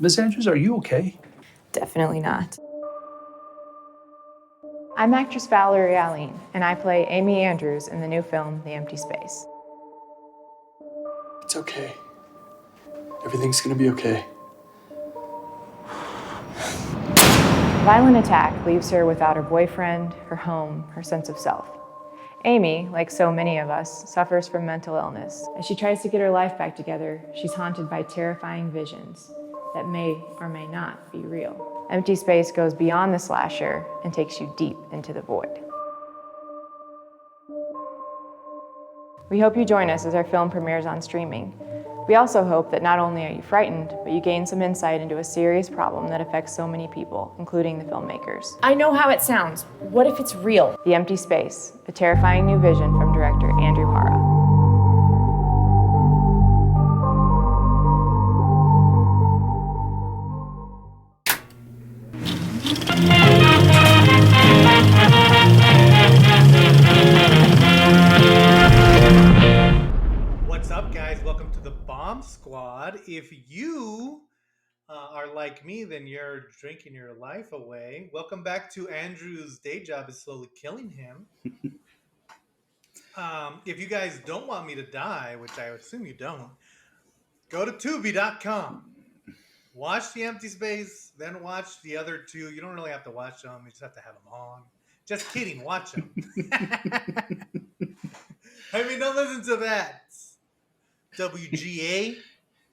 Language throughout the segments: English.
Miss Andrews, are you okay? Definitely not. I'm actress Valerie Alline, and I play Amy Andrews in the new film, The Empty Space. It's okay. Everything's gonna be okay. A violent attack leaves her without her boyfriend, her home, her sense of self. Amy, like so many of us, suffers from mental illness. As she tries to get her life back together, she's haunted by terrifying visions that may or may not be real. Empty Space goes beyond the slasher and takes you deep into the void. We hope you join us as our film premieres on streaming. We also hope that not only are you frightened, but you gain some insight into a serious problem that affects so many people, including the filmmakers. I know how it sounds. What if it's real? The Empty Space, a terrifying new vision from director Andrew Hara. What's up, guys? Welcome to the Bomb Squad. If you are like me, then you're drinking your life away. Welcome back to Andrew's day job is slowly killing him. If you guys don't want me to die, which I assume you don't, go to Tubi.com. Watch The Empty Space, then watch the other two. You don't really have to watch them. You just have to have them on. Just kidding. Watch them. I mean, don't listen to that. WGA.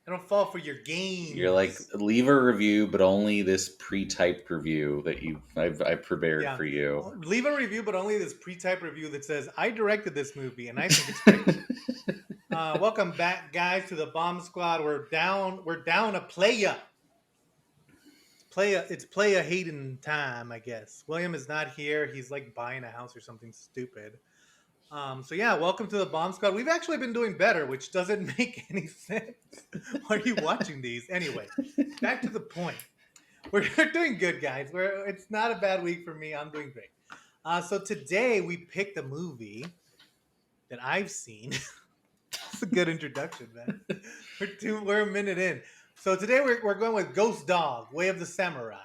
I don't fall for your games. You're like, leave a review, but only this pre-typed review that I've prepared for you. Leave a review, but only this pre-typed review that says, I directed this movie and I think it's great. Welcome back, guys, to the Bomb Squad. We're down a playa. It's playa Hayden time, I guess. William is not here. He's like buying a house or something stupid. So yeah, welcome to the Bomb Squad. We've actually been doing better, which doesn't make any sense. Why are you watching these? Anyway, back to the point. We're doing good, guys. It's not a bad week for me. I'm doing great. So today we picked a movie that I've seen. That's a good introduction, man. We're a minute in. So today we're going with Ghost Dog, Way of the Samurai.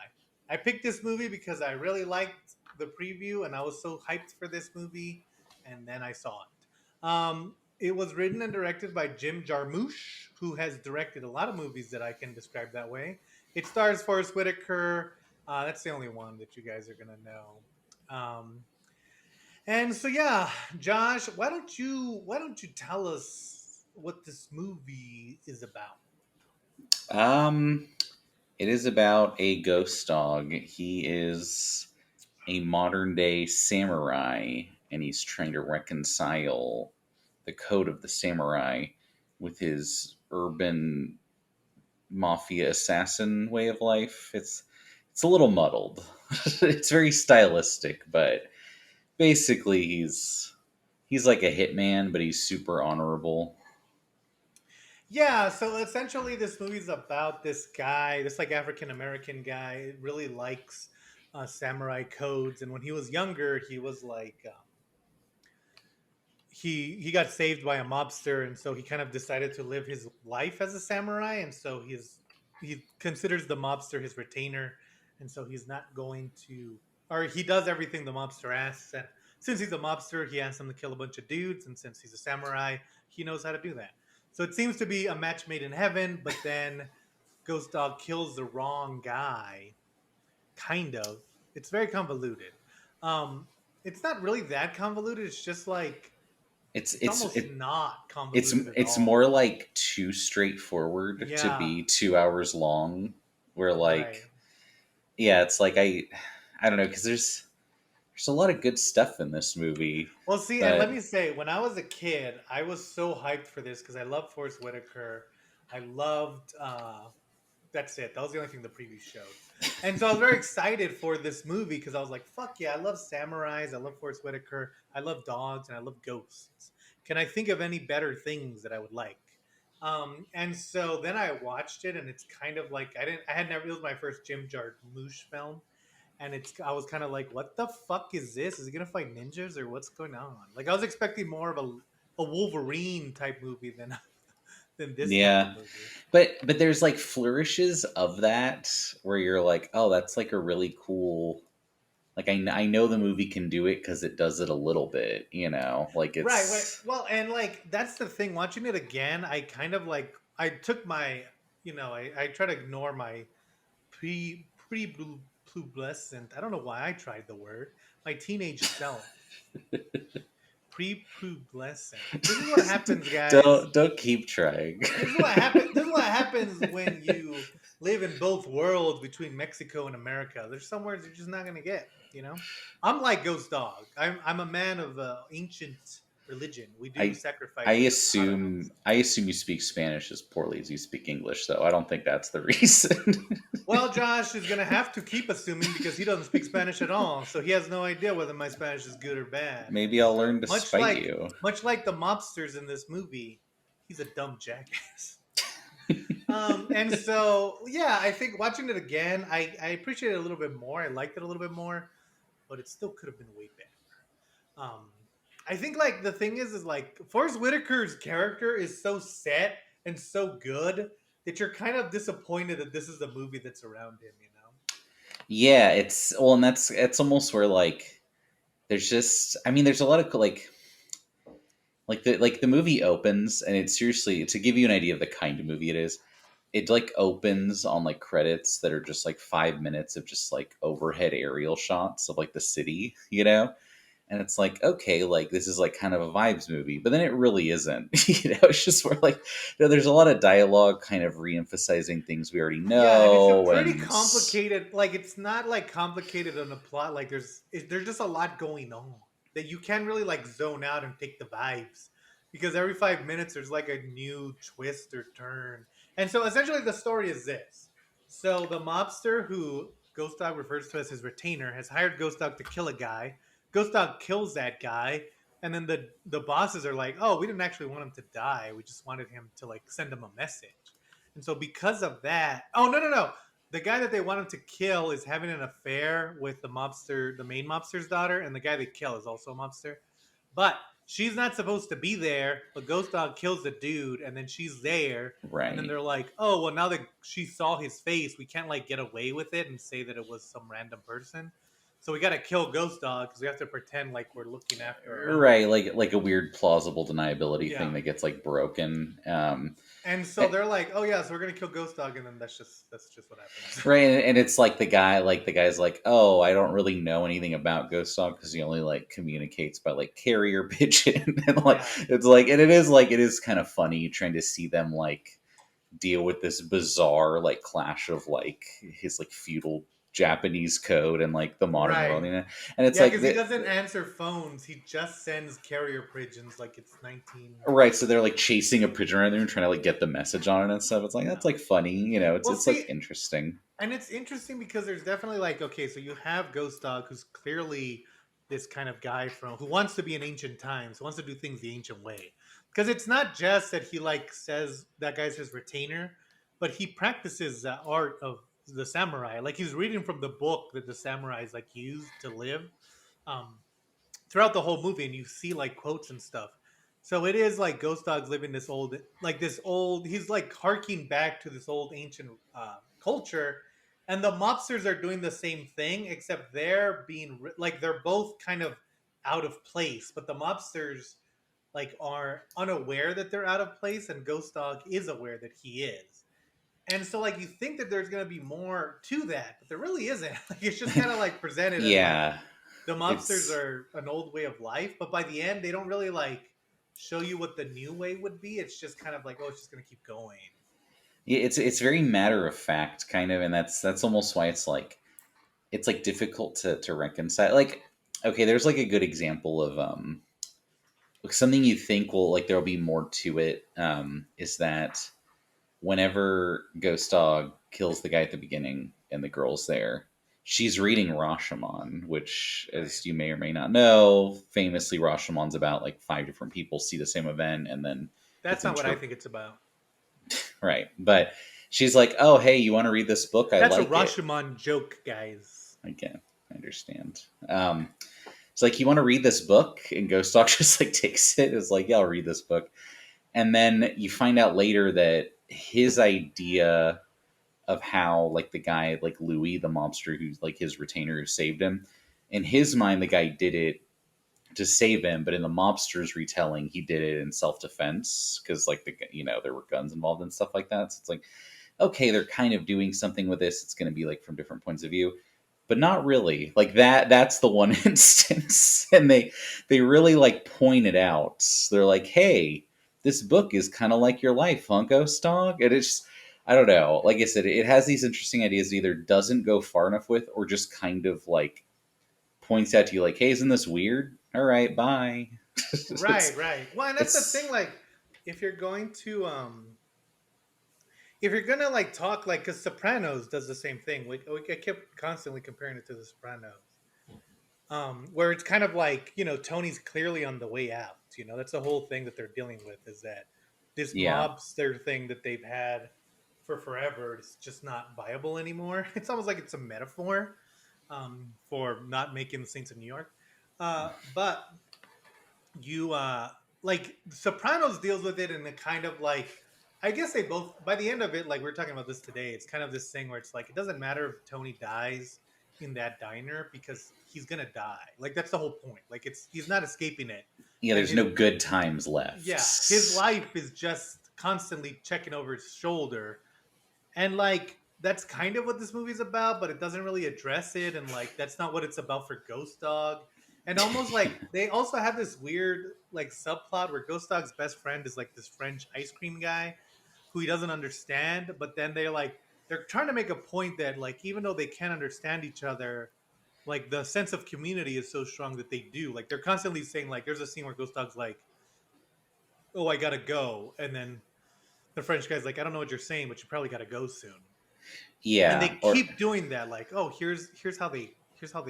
I picked this movie because I really liked the preview and I was so hyped for this movie. And then I saw it. It was written and directed by Jim Jarmusch, who has directed a lot of movies that I can describe that way. It stars Forrest Whitaker. That's the only one that you guys are gonna know. And so yeah, Josh, why don't you tell us what this movie is about? It is about a ghost dog. He is a modern day samurai, and he's trying to reconcile the code of the samurai with his urban mafia assassin way of life. It's a little muddled. It's very stylistic, but basically he's like a hitman, but he's super honorable. Yeah, so essentially this movie's about this guy, this like African American guy, really likes samurai codes, and when he was younger, he was like he got saved by a mobster, and so he kind of decided to live his life as a samurai, and so he considers the mobster his retainer, and so he's not going to, or he does everything the mobster asks, and since he's a mobster, he asks him to kill a bunch of dudes, and since he's a samurai, he knows how to do that. So it seems to be a match made in heaven, but then Ghost Dog kills the wrong guy. Kind of. It's very convoluted. It's not really that convoluted. It's just like It's almost not convoluted. it's more like too straightforward to Yeah. be 2 hours long. Where like, Right. yeah, it's like I don't know, because there's a lot of good stuff in this movie. Well, see, but and let me say, when I was a kid, I was so hyped for this because I loved Forrest Whitaker. I loved. That's it. That was the only thing the preview showed. And so I was very excited for this movie because I was like, fuck yeah, I love samurais. I love Forrest Whitaker. I love dogs and I love ghosts. Can I think of any better things that I would like? And so then I watched it and it's kind of like, it was my first Jim Jarmusch film. And I was kind of like, what the fuck is this? Is he going to fight ninjas or what's going on? Like I was expecting more of a Wolverine type movie than than this type Yeah. of movie. But there's like flourishes of that where you're like, oh, that's like a really cool. Like I know the movie can do it because it does it a little bit, you know. Like Right, right. it's Well, and like that's the thing. Watching it again, I kind of like I took my, I try to ignore my pre pubescent. I don't know why I tried the word. My teenage self, pre pubescent. This is what happens, guys. don't keep trying. This is what happens. This is what happens when you live in both worlds between Mexico and America. There's some words you're just not gonna get. I'm like Ghost Dog. I'm a man of ancient religion. We do I sacrifice. I assume you speak Spanish as poorly as you speak English, though. I don't think that's the reason. Well, Josh is gonna have to keep assuming because he doesn't speak Spanish at all, so he has no idea whether my Spanish is good or bad. Maybe I'll learn to Much spite like you. much like the mobsters in this movie, he's a dumb jackass. And so yeah, I think watching it again, I appreciate it a little bit more. I liked it a little bit more, but it still could have been way better. I think like the thing is like Forrest Whitaker's character is so set and so good that you're kind of disappointed that this is the movie that's around him. Yeah, it's well, and that's it's almost where like there's just I mean, there's a lot of like the movie opens and it's seriously to give you an idea of the kind of movie it is. It like opens on like credits that are just like 5 minutes of just like overhead aerial shots of like the city, you know. And it's like, okay, like this is like kind of a vibes movie, but then it really isn't. It's just where like there's a lot of dialogue kind of re-emphasizing things we already Yeah, and it's a know, pretty and complicated. Like it's not like complicated on the plot. Like there's just a lot going on that you can't really like zone out and take the vibes because every 5 minutes there's like a new twist or turn. And so essentially the story is this: so the mobster who Ghost Dog refers to as his retainer has hired Ghost Dog to kill a guy. Ghost Dog kills that guy, and then the bosses are like, "Oh, we didn't actually want him to die. We just wanted him to like send him a message." And so because of that, oh no. The guy that they want him to kill is having an affair with the mobster, the main mobster's daughter, and the guy they kill is also a mobster. But she's not supposed to be there, but Ghost Dog kills the dude, and then she's there. And then right. they're like, oh, well, now that she saw his face, we can't like get away with it and say that it was some random person. So we got to kill Ghost Dog because we have to pretend like we're looking after her. Right, like a weird plausible deniability Yeah. thing that gets like broken. And so they're like, oh yeah, so we're gonna kill Ghost Dog, and then that's just what happens. Right, and it's like the guy's like, oh, I don't really know anything about Ghost Dog because he only like communicates by like carrier pigeon, and like Yeah. it's like, and it is kind of funny trying to see them like deal with this bizarre like clash of like his like feudal Japanese code and like the modern Right. world, you know? And it's Yeah, like because he doesn't answer phones. He just sends carrier pigeons like it's 19. right, so they're like chasing a pigeon around there and trying to like get the message on it and stuff. It's like that's like funny, you know. It's Well, it's see, like interesting. and it's interesting because there's definitely like, okay, so you have Ghost Dog, who's clearly this kind of guy from who wants to be in ancient times, who wants to do things the ancient way. Because it's not just that he like says that guy's his retainer, but he practices the art of the samurai. Like he's reading from the book that the samurais like used to live um, throughout the whole movie, and you see like quotes and stuff. So it is like Ghost Dog's living this old. He's like harking back to this old ancient culture, and the mobsters are doing the same thing, except they're like they're both kind of out of place, but the mobsters like are unaware that they're out of place, and Ghost Dog is aware that he is. And so, like, you think that there's going to be more to that, but there really isn't. Like, it's just kind of like presented as like, Yeah. the mobsters It's are an old way of life, but by the end, they don't really like show you what the new way would be. It's just kind of like, oh, it's just going to keep going. yeah, it's very matter of fact kind of, and that's almost why it's like difficult to reconcile. Like, okay, there's like a good example of like something you think will like there'll be more to it, is that whenever Ghost Dog kills the guy at the beginning and the girl's there, she's reading Rashomon, which, as you may or may not know, famously Rashomon's about like 5 different people see the same event and then That's it's not what I interp- think it's about. right. But she's like, "Oh, hey, you want to read this book? I That's like a it." Rashomon joke, guys. Again, I understand. It's like, "You want to read this book?" And Ghost Dog just like takes it. It's like, "Yeah, I'll read this book." And then you find out later that his idea of how like the guy like Louis, the mobster who's like his retainer who saved him, in his mind the guy did it to save him, but in the mobster's retelling he did it in self-defense because like there were guns involved and stuff like that. So it's like, okay, they're kind of doing something with this. It's going to be like from different points of view, but not really. Like that's the one instance, and they really like point it out. They're like, hey, this book is kind of like your life, huh, Ghost Dog? And it's, I don't know. Like I said, it has these interesting ideas. It either doesn't go far enough with, or just kind of like points out to you, like, hey, isn't this weird? All right, bye. Right, right. Well, and that's It's the thing. Like, if you're going to if you're gonna like talk like, because Sopranos does the same thing. I kept constantly comparing it to the Sopranos, where it's kind of like, Tony's clearly on the way out. That's the whole thing that they're dealing with, is that this yeah, mobster thing that they've had for forever is just not viable anymore. It's almost like it's a metaphor, for not making the Saints of New York. But you like Sopranos deals with it in a kind of like, I guess they both, by the end of it, like we were talking about this today, it's kind of this thing where it's like it doesn't matter if Tony dies in that diner because he's gonna die. Like that's the whole point. Like he's not escaping it. yeah. And There's no good times left. yeah, his life is just constantly checking over his shoulder. And like that's kind of what this movie's about, but it doesn't really address it. And like that's not what it's about for Ghost Dog. And almost like they also have this weird like subplot where Ghost Dog's best friend is like this French ice cream guy who he doesn't understand. But then they're trying to make a point that like even though they can't understand each other, like the sense of community is so strong that they do. Like they're constantly saying, like, there's a scene where Ghost Dog's like, "Oh, I gotta go," and then the French guy's like, "I don't know what you're saying, but you probably gotta go soon." And they Yeah, or keep doing that, like, "Oh, here's how they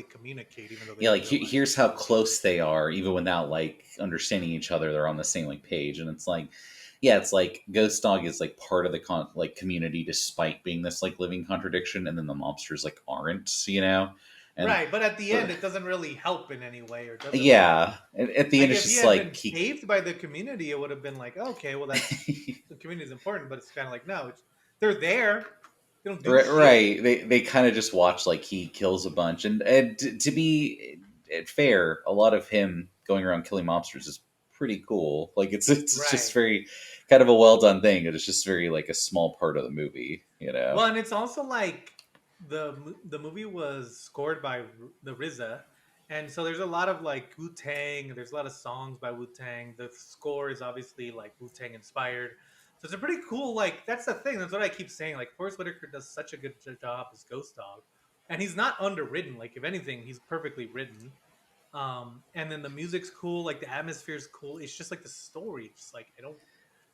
communicate, even though they yeah, don't like realize here's it." how close they are, even without like understanding each other. They're on the same like page, and it's like, yeah, it's like Ghost Dog is like part of the like community, despite being this like living contradiction, and then the mobsters like aren't, and Right, but at the end, it doesn't really help in any way, or doesn't like yeah, at the like end it's if he just had been like saved by the community, it would have been like, okay, well, that's the community is important, but it's kind of like, no, they're there, they don't do right, shit. right. They kind of just watch like he kills a bunch, and to be fair, a lot of him going around killing mobsters is pretty cool. Like it's just Right. very kind of a well done thing. It's just very like a small part of the movie. Well, and it's also like the movie was scored by the RZA, and so there's a lot of like Wu Tang. There's a lot of songs by Wu Tang. The score is obviously like Wu Tang inspired. So it's a pretty cool. Like that's the thing. That's what I keep saying. Like Forrest Whitaker does such a good job as Ghost Dog, and he's not underwritten. Like if anything, he's perfectly written. And then the music's cool. Like the atmosphere's cool. It's just like the story. It's like I don't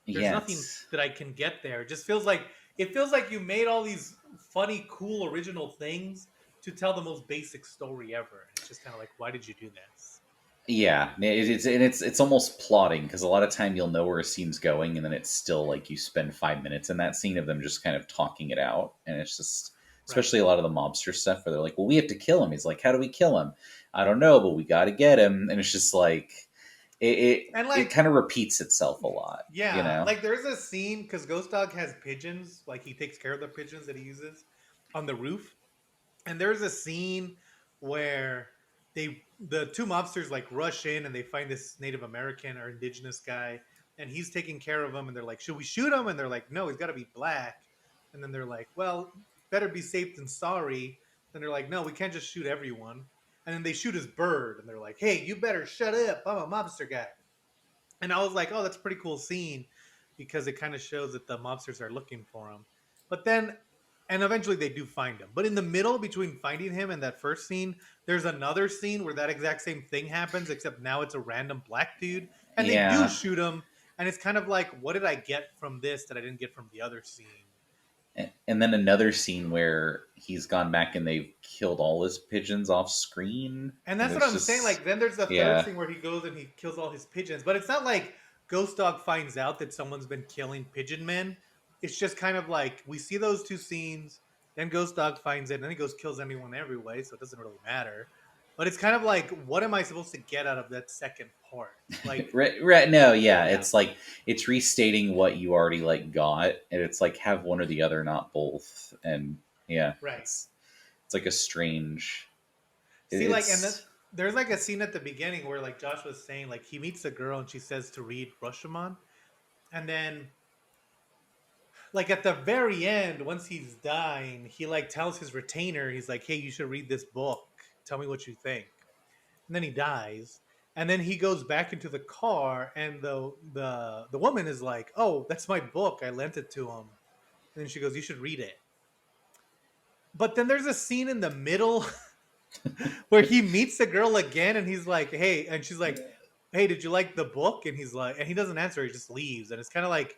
there's nothing Yes. that I can get there. It feels like you made all these funny, cool, original things to tell the most basic story ever. And it's just kind of like, why did you do this? Yeah, it's almost plotting because a lot of time you'll know where a scene's going, and then it's still like you spend 5 minutes in that scene of them just kind of talking it out, and it's just Right. especially a lot of the mobster stuff where they're like, "Well, we have to kill him." He's like, "How do we kill him?" I don't know, but we got to get him, and it's just like it it, And it like, kind of repeats itself a lot, you yeah, know? like there's a scene because Ghost Dog has pigeons, like he takes care of the pigeons that he uses on the roof. And there's a scene where the two mobsters like rush in and they find this Native American or indigenous guy, and he's taking care of them, and they're like, should we shoot him? And they're like, no, he's got to be black. And then they're like, well, better be safe than sorry. Then they're like, no, we can't just shoot everyone. And then they shoot his bird, and they're like, hey, you better shut up, I'm a mobster guy. And I was like, oh, that's a pretty cool scene because it kind of shows that the mobsters are looking for him. But then, and eventually they do find him. But in the middle between finding him and that first scene, there's another scene where that exact same thing happens, except now it's a random black dude. And they do Yeah, shoot him. And it's kind of like, what did I get from this that I didn't get from the other scene? and then another scene where he's gone back and they've killed all his pigeons off screen, And and that's what it's I'm saying. just Like, then there's the third yeah, scene where he goes and he kills all his pigeons. But it's not like Ghost Dog finds out that someone's been killing pigeon men. It's just kind of like we see those two scenes, then Ghost Dog finds it, and then he goes kills anyone every way, so it doesn't really matter. But it's kind of like, what am I supposed to get out of that second part? Like, Right, no, yeah, yeah, it's like it's restating what you already like got, and it's like have one or the other, not both. And yeah, right. it's like a strange. See, like, and then It's there's like a scene at the beginning where like Josh was saying, like he meets a girl and she says to read Rashomon, and then like at the very end, once he's dying, he like tells his retainer, he's like, "Hey, you should read this book. Tell me what you think." And then he dies, and then he goes back into the car, and the woman is like, "Oh, that's my book. I lent it to him." And then she goes, "You should read it." But then there's a scene in the middle where he meets the girl again, and he's like, "Hey," and she's like, "Hey, did you like the book?" And he's like, and he doesn't answer. He just leaves, and it's kind of like,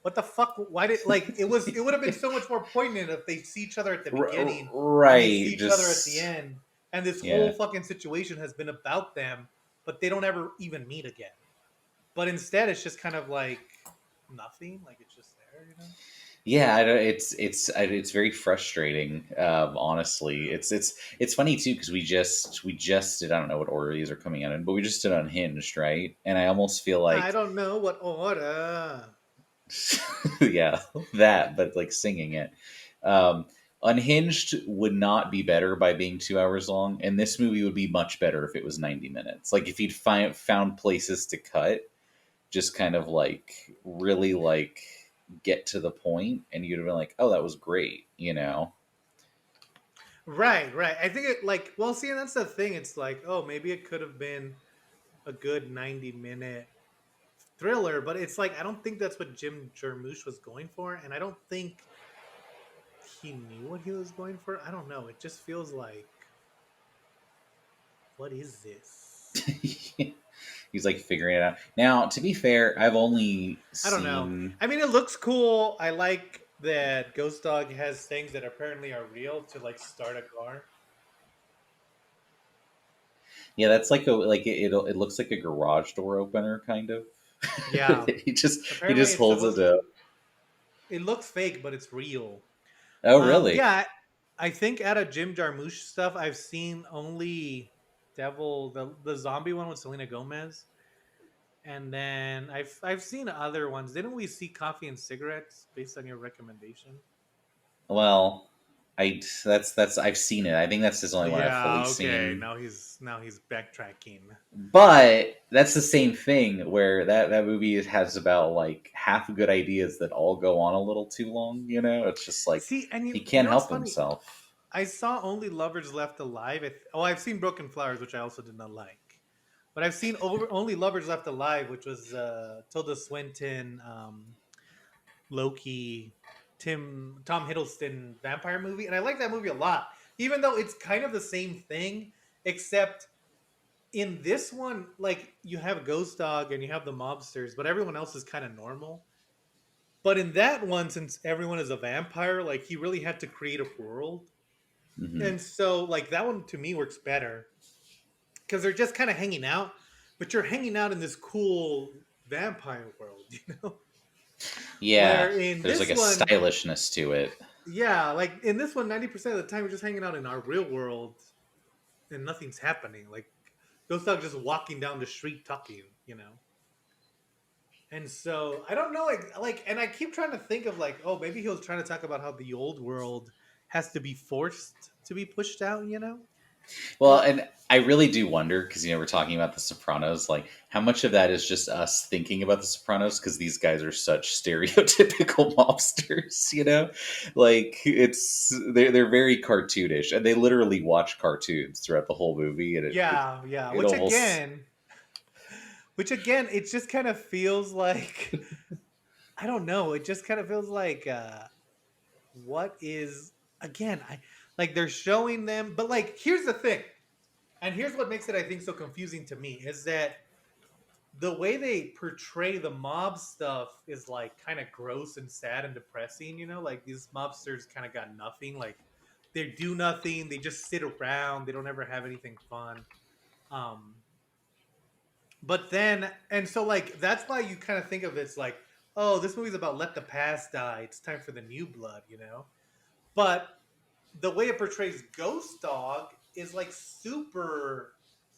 what the fuck? Why did like it would have been so much more poignant if they see each other at the beginning and they see right, each other at the just end, and this whole yeah. fucking situation has been about them, but they don't ever even meet again. But instead, it's just kind of like nothing. Like it's just there, you know. Yeah, I don't, it's very frustrating. Honestly, it's funny too because we just did, I don't know what order these are coming out in, but we just did Unhinged, right? And I almost feel I like don't know what order. yeah, that, but like singing it. Um, Unhinged would not be better by being 2 hours long, and this movie would be much better if it was 90 minutes. Like if he'd found places to cut, just kind of like really like get to the point, and you'd have been like, oh, that was great, you know? Right, right. I think it like well, see, and that's the thing. It's like, oh, maybe it could have been a good 90-minute thriller, but it's like I don't think that's what Jim Jarmusch was going for, and I don't think he knew what he was going for. I don't know. It just feels like, what is this? He's like figuring it out. Now, to be fair, I've only I don't know. seen. I mean, it looks cool. I like that Ghost Dog has things that apparently are real to like start a car. Yeah, that's like it looks like a garage door opener kind of. Yeah. He Apparently, just it's holds supposed. it up. It looks fake, but it's real. Oh, really? Yeah, I think out of Jim Jarmusch stuff, I've seen only Devil, the zombie one with Selena Gomez, and then I've seen other ones. Didn't we see Coffee and Cigarettes based on your recommendation? Well, that's I've seen it. I think that's the only one I've fully Yeah. Okay. seen. Now he's backtracking. But that's the same thing where that movie has about like half good ideas that all go on a little too long. You know, it's just like See, and he you can't know what's help funny? himself. I saw Only Lovers Left Alive. I've seen Broken Flowers, which I also did not like. But I've seen Only Lovers Left Alive, which was Tilda Swinton, Loki, Tom Hiddleston vampire movie, and I like that movie a lot. Even though it's kind of the same thing, except in this one, like you have Ghost Dog and you have the mobsters, but everyone else is kind of normal. But in that one, since everyone is a vampire, like he really had to create a world, Hmm. and so like that one to me works better because they're just kind of hanging out, but you're hanging out in this cool vampire world, you know. Yeah, Where in there's like this a one, stylishness to it. yeah, like in this one, 90% of the time we're just hanging out in our real world and nothing's happening. Like Ghost Dog just walking down the street talking, you know. And so I don't know, like, and I keep trying to think of like, oh, maybe he was trying to talk about how the old world has to be forced to be pushed out, you know. Well, But and I really do wonder because we're talking about The Sopranos, like how much of that is just us thinking about The Sopranos because these guys are such stereotypical mobsters, you know? Like they're very cartoonish, and they literally watch cartoons throughout the whole movie, and yeah, yeah, it almost which again, it just kind of feels like I don't know. It just kind of feels like what is again? I like they're showing them, but like here's the thing, and here's what makes it I think so confusing to me is that the way they portray the mob stuff is like kind of gross and sad and depressing. You know, like these mobsters kind of got nothing. Like they do nothing. They just sit around. They don't ever have anything fun. Um, but then, and so like that's why you kind of think of it's like, oh, this movie's about let the past die. It's time for the new blood. You know, but the way it portrays Ghost Dog is like super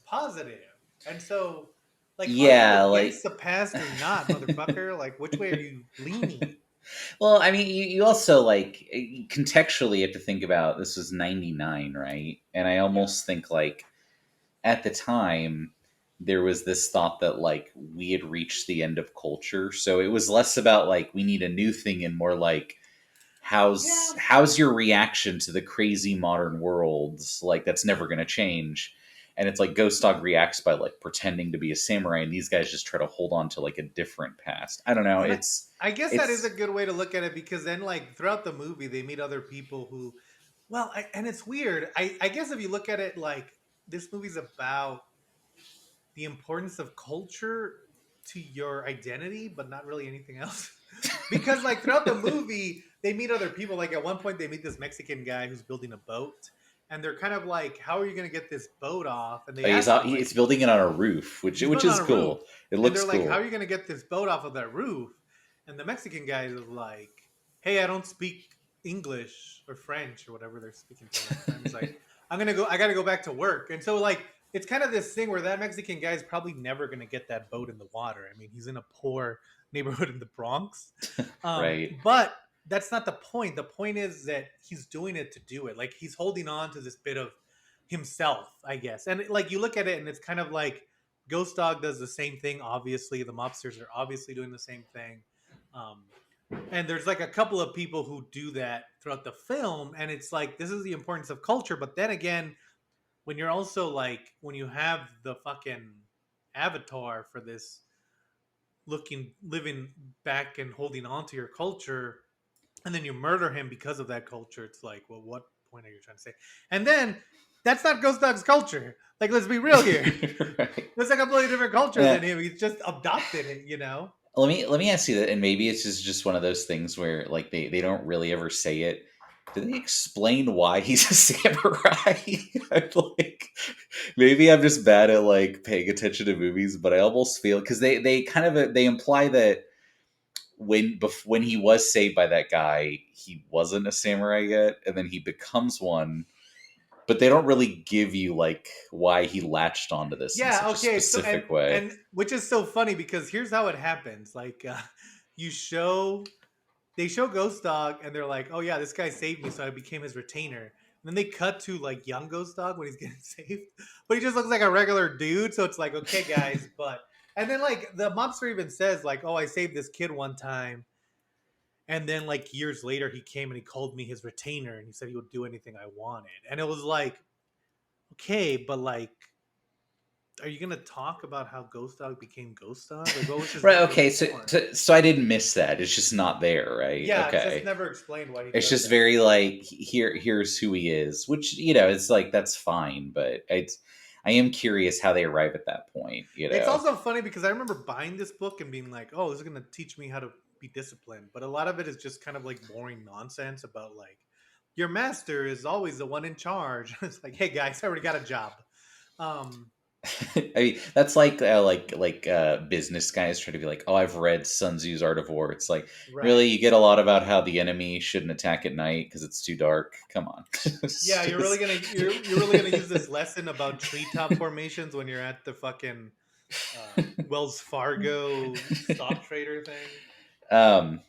positive, and so like, are you Yeah, against like the past or not, motherfucker? Like, which way are you leaning? well, I mean, you also like contextually have to think about this was 99, right? And I Yeah, almost think like at the time there was this thought that like we had reached the end of culture. So it was less about like we need a new thing and more like yeah. how's your reaction to the crazy modern worlds like that's never going to change. And it's like Ghost Dog reacts by like pretending to be a samurai, and these guys just try to hold on to like a different past. I don't know. And I guess that is a It's good way to look at it because then, like, throughout the movie, they meet other people who, well, and it's weird. I guess if you look at it like this movie's about the importance of culture to your identity, but not really anything else. Because, like, throughout the movie, they meet other people. Like, at one point, they meet this Mexican guy who's building a boat. And they're kind of like, how are you going to get this boat off? And they he's ask him, it's like, building it on a roof, he's which building on is a roof. cool. It And looks they're like, how are cool. you going to get this boat off of that roof? And the Mexican guy is like, hey, I don't speak English or French or whatever they're speaking to them. And he's like, I got to go back to work. And so, like, it's kind of this thing where that Mexican guy is probably never going to get that boat in the water. I mean, he's in a poor neighborhood in the Bronx. Right. But that's not the point. The point is that he's doing it to do it. Like, he's holding on to this bit of himself, I guess. And like, you look at it and it's kind of like Ghost Dog does the same thing. Obviously, the mobsters are obviously doing the same thing. Um, and there's like a couple of people who do that throughout the film. And it's like, this is the importance of culture. But then again, when you're also like, when you have the fucking avatar for this living back and holding on to your culture, and then you murder him because of that culture, it's like, well, what point are you trying to say? And then that's not Ghost Dog's culture. Like, let's be real here. Right. There's a completely different culture Yeah. than him. He's just adopted it, you know? Let me ask you that, and maybe it's just one of those things where like they don't really ever say it. Do they explain why he's a samurai? I'm like, maybe I'm just bad at like paying attention to movies, but I almost feel because they kind of they imply that when he was saved by that guy, he wasn't a samurai yet, and then he becomes one. But they don't really give you like why he latched onto this in Yeah, such a okay. So, specific way. and which is so funny because here's how it happens. Like, you show, they show Ghost Dog and they're like, oh yeah, this guy saved me, so I became his retainer. And then they cut to like young Ghost Dog when he's getting saved, but he just looks like a regular dude. So it's like, okay, guys, but and then like the mobster even says like, oh, I saved this kid one time, and then like years later he came and he called me his retainer and he said he would do anything I wanted, and it was like, okay, but like, are you gonna talk about how Ghost Dog became Ghost Dog? Like, what was his Right. deal Okay. So, before? so I didn't miss that. It's just not there, right? Yeah, it's Okay. just never explained why he It's does just that. very like here's who he is, which it's like that's fine, but I am curious how they arrive at that point. It's also funny because I remember buying this book and being like, "Oh, this is gonna teach me how to be disciplined," but a lot of it is just kind of like boring nonsense about like your master is always the one in charge. It's like, hey guys, I already got a job. Um, I mean, that's like business guys try to be like, oh, I've read Sun Tzu's Art of War. It's like, right. really, you get a lot about how the enemy shouldn't attack at night because it's too dark. Come on. Yeah, you're really gonna use this lesson about treetop formations when you're at the fucking Wells Fargo stock trader thing. um,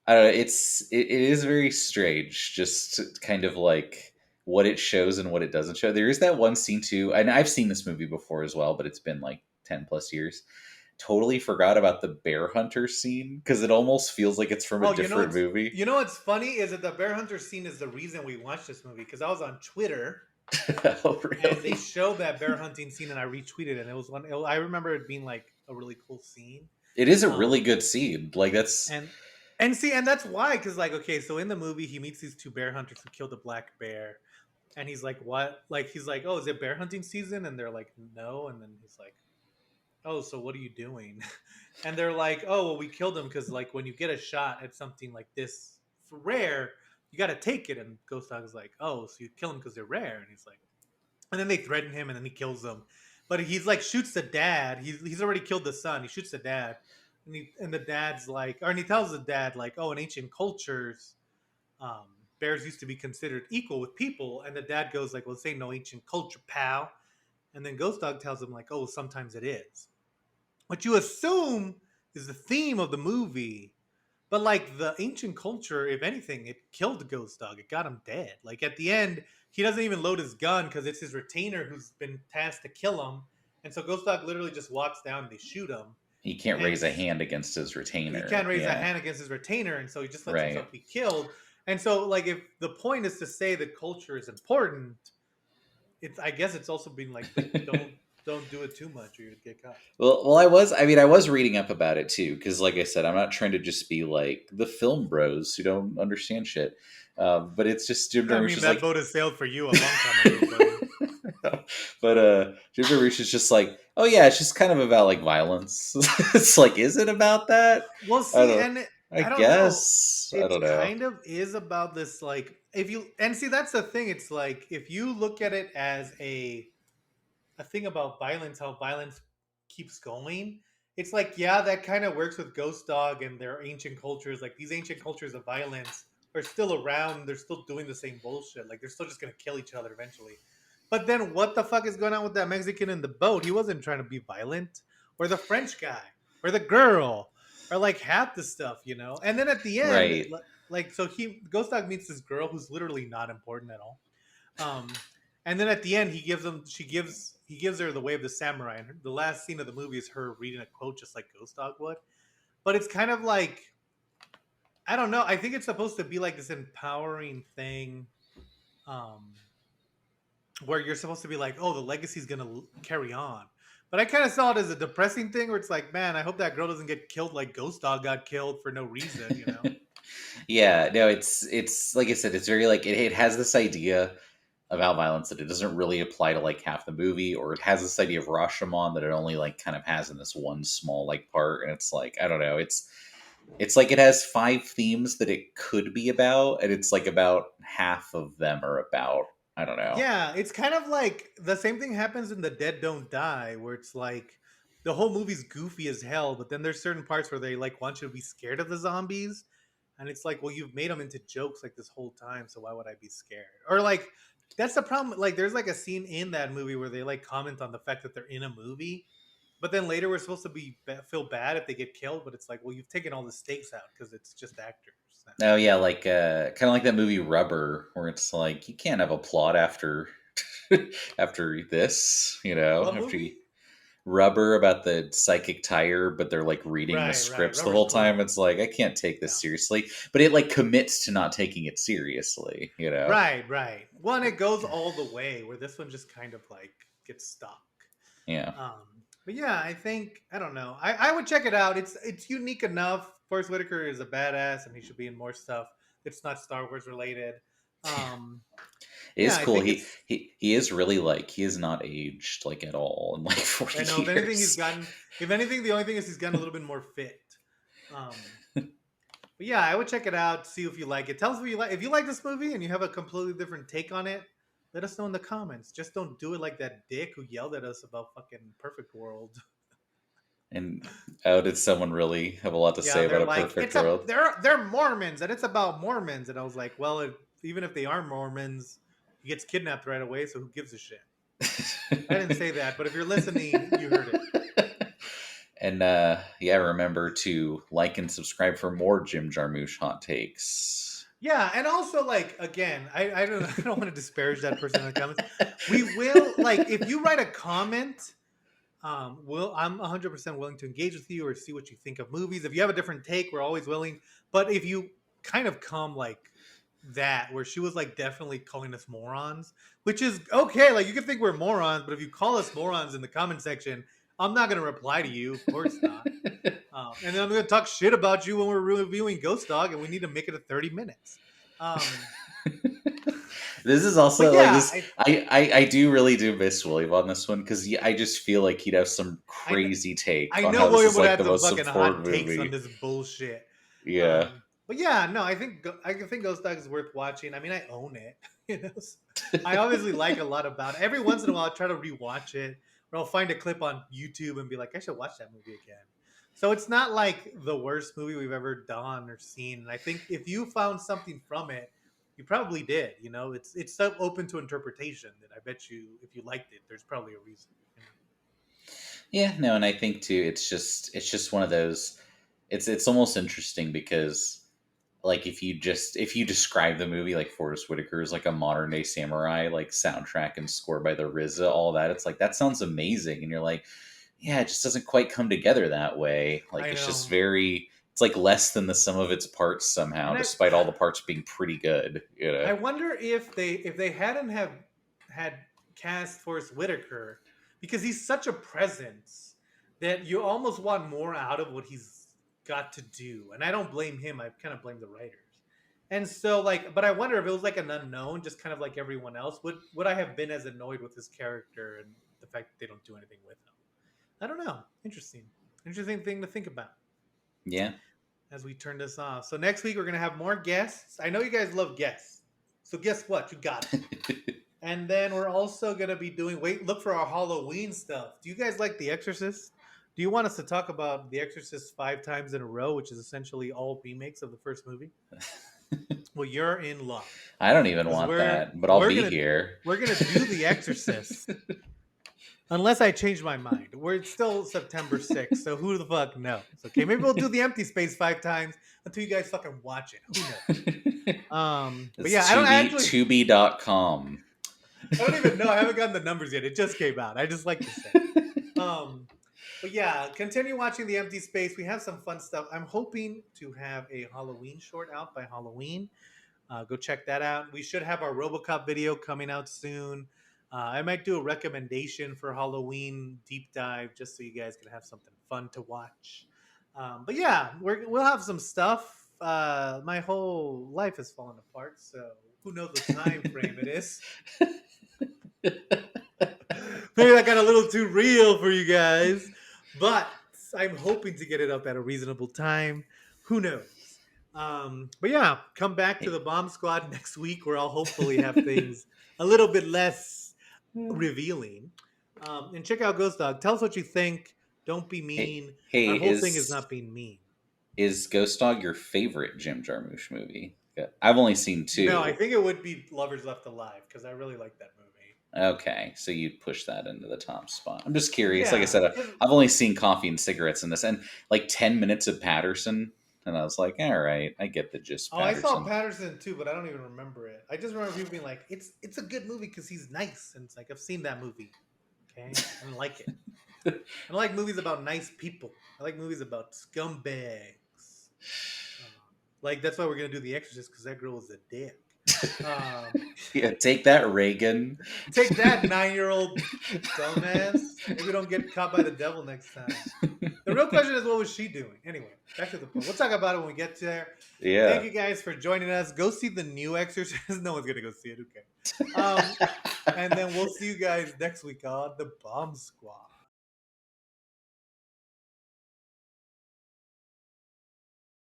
I don't know. It is very strange, just kind of like what it shows and what it doesn't show. There is that one scene too, and I've seen this movie before as well, but it's been like 10+ years. Totally forgot about the bear hunter scene because it almost feels like it's from a different movie. You know what's funny is that the bear hunter scene is the reason we watched this movie because I was on Twitter Oh, and they really? showed that bear hunting scene and I retweeted it. And it was one. I remember it being like a really cool scene. It is a Um, really good scene. Like that's and see, and that's why, because like, okay, so in the movie he meets these two bear hunters who killed a black bear, and he's like, what? Like, he's like, oh, is it bear hunting season? And they're like, no. And then he's like, oh, so what are you doing? And they're like, oh, well, we killed him because like when you get a shot at something like this for rare, you got to take it. And Ghost Dog is like, oh, so you kill him because they're rare? And he's like, and then they threaten him, and then he kills them. But he's like shoots the dad. He's already killed the son. He shoots the dad, and the dad's like, or and he tells the dad like, oh, in ancient cultures, bears used to be considered equal with people. And the dad goes like, well, this ain't no ancient culture, pal. And then Ghost Dog tells him like, oh, sometimes it is. What you assume is the theme of the movie. But like the ancient culture, if anything, it killed the Ghost Dog. It got him dead. Like at the end, he doesn't even load his gun because it's his retainer who's been tasked to kill him. And so Ghost Dog literally just walks down and they shoot him. He can't And raise a hand against his retainer. He can't raise a Yeah. hand against his retainer, and so he just lets Right. himself be killed. And so, like, if the point is to say that culture is important, I guess it's also being like, don't do it too much or you'd get caught. Well, I was reading up about it too, because like I said, I'm not trying to just be like the film bros who don't understand shit. But it's just Jim I mean, Jarmusch is that like, boat has sailed for you a long time ago, buddy. but Jim Jarmusch is just like, oh yeah, it's just kind of about like violence. It's like, is it about that? Well, see, and I don't guess know. I don't It know. kind of is about this, like, if you and see that's the thing. It's like if you look at it as a thing about violence, how violence keeps going. It's like, yeah, that kind of works with Ghost Dog and their ancient cultures. Like these ancient cultures of violence are still around. They're still doing the same bullshit. Like they're still just gonna kill each other eventually. But then what the fuck is going on with that Mexican in the boat? He wasn't trying to be violent. Or the French guy. Or the girl. Or like half the stuff, you know? And then at the end, Right. like so Ghost Dog meets this girl who's literally not important at all. And then at the end he gives her the way of the samurai. And the last scene of the movie is her reading a quote just like Ghost Dog would. But it's kind of like, I don't know. I think it's supposed to be like this empowering thing. Where you're supposed to be like, oh, the legacy's gonna carry on. But I kind of saw it as a depressing thing where it's like, man, I hope that girl doesn't get killed like Ghost Dog got killed for no reason, you know? Yeah, no, it's like I said, it's very like it has this idea about violence that it doesn't really apply to like half the movie, or it has this idea of Rashomon that it only like kind of has in this one small like part, and it's like, I don't know, it's like it has 5 themes that it could be about, and it's like about half of them are about, I don't know. Yeah, it's kind of like the same thing happens in The Dead Don't Die, where it's like the whole movie's goofy as hell, but then there's certain parts where they like want you to be scared of the zombies, and it's like, well, you've made them into jokes like this whole time, so why would I be scared? Or like that's the problem. Like there's like a scene in that movie where they like comment on the fact that they're in a movie, but then later we're supposed to feel bad if they get killed, but it's like, well, you've taken all the stakes out because it's just actors. Oh yeah, like kind of like that movie Rubber, where it's like you can't have a plot after after this, you know, What after movie? Rubber, about the psychic tire, but they're like reading the Right, scripts the Rubber's whole cool. time. It's like, I can't take this Yeah. seriously, but it like commits to not taking it seriously, you know? Right. One, it goes all the way, where this one just kind of like gets stuck. Yeah. But yeah, I think, I don't know. I would check it out. It's unique enough. Forrest Whitaker is a badass, and he should be in more stuff that's not Star Wars related. It is Yeah, I cool. think He is really like, he is not aged like at all in like 40 I know. years. If anything, the only thing is he's gotten a little bit more fit. But yeah, I would check it out, see if you like it. Tell us what you like. If you like this movie and you have a completely different take on it, let us know in the comments. Just don't do it like that dick who yelled at us about fucking Perfect World. And did someone really have a lot to say they're about a perfect world? They're Mormons, and it's about Mormons. And I was like, well, even if they are Mormons, he gets kidnapped right away, so who gives a shit? I didn't say that, but if you're listening, you heard it. And yeah, remember to like and subscribe for more Jim Jarmusch hot takes. Yeah, and also like again, I don't want to disparage that person in the comments. We will like if you write a comment, I'm 100% willing to engage with you or see what you think of movies. If you have a different take, we're always willing. But if you kind of come like that, where she was like definitely calling us morons, which is okay. Like you can think we're morons, but if you call us morons in the comment section, I'm not gonna reply to you. Of course not. And then I'm gonna talk shit about you when we're reviewing Ghost Dog, and we need to make it a 30 minutes. This is also But like yeah, this. I do really do miss William on this one, because I just feel like he'd have some crazy take. I on know how this William is, would like, have the some most fucking important hot takes movie. on this bullshit. Yeah. But yeah, no, I think Ghost Dog is worth watching. I mean, I own it. You know, I obviously like a lot about it. Every once in a while, I'll try to rewatch it, or I'll find a clip on YouTube and be like, I should watch that movie again. So it's not like the worst movie we've ever done or seen. And I think if you found something from it, You probably did. You know, it's so open to interpretation that I bet you, if you liked it, there's probably a reason. You know? Yeah, no, and I think too, it's just one of those. It's almost interesting because like if you describe the movie like Forrest Whitaker is like a modern day samurai, like soundtrack and score by the RZA, all that, it's like that sounds amazing, and you're like, yeah, it just doesn't quite come together that way. Like I it's just know. very, it's like less than the sum of its parts somehow, And despite all the parts being pretty good. You know. I wonder if they hadn't have had cast Forrest Whitaker, because he's such a presence that you almost want more out of what he's got to do. And I don't blame him. I kind of blame the writers. And so like, but I wonder if it was like an unknown, just kind of like everyone else, would I have been as annoyed with his character and the fact that they don't do anything with him? I don't know. Interesting thing to think about Yeah. as we turn this off. So next week we're gonna have more guests. I know you guys love guests, so guess what? You got it. And then we're also gonna be doing look for our Halloween stuff. Do you guys like The Exorcist? Do you want us to talk about The Exorcist 5 times in a row, which is essentially all remakes of the first movie? Well, you're in luck. I don't even 'Cause want we're- that, but I'll we're be gonna- here. We're gonna do The Exorcist. Unless I change my mind. We're still September 6th, so who the fuck knows? Okay, maybe we'll do The Empty Space 5 times until you guys fucking watch it. Who knows? But yeah, I don't actually. Tubi.com. I don't even know. I haven't gotten the numbers yet. It just came out. I just like to say. But yeah, continue watching The Empty Space. We have some fun stuff. I'm hoping to have a Halloween short out by Halloween. Go check that out. We should have our RoboCop video coming out soon. I might do a recommendation for Halloween deep dive just so you guys can have something fun to watch. But yeah, we'll have some stuff. My whole life has fallen apart, so who knows what time frame it is. Maybe that got a little too real for you guys, but I'm hoping to get it up at a reasonable time. Who knows? But yeah, come back to the Bomb Squad next week where I'll hopefully have things a little bit less revealing. And check out Ghost Dog. Tell us what you think. Don't be mean. Hey, Our whole thing is not being mean. Is Ghost Dog your favorite Jim Jarmusch movie? I've only seen 2. No, I think it would be Lovers Left Alive because I really like that movie. Okay, so you'd push that into the top spot. I'm just curious. Yeah. Like I said, I've only seen Coffee and Cigarettes in this, and like 10 minutes of Patterson, and I was like, all right, I get the gist. Oh, I saw Patterson too, but I don't even remember it. I just remember people being like, "It's a good movie because he's nice," and it's like I've seen that movie. Okay, I don't like it. I don't like movies about nice people. I like movies about scumbags. Like that's why we're gonna do The Exorcist because that girl was a dick. Yeah, take that, Reagan. Take that, 9-year-old dumbass. Maybe we don't get caught by the devil next time. The real question is, what was she doing? Anyway, back to the point. We'll talk about it when we get there. Yeah. Thank you guys for joining us. Go see the new Exorcist. No one's gonna go see it. Who cares? And then we'll see you guys next week on the Bomb Squad.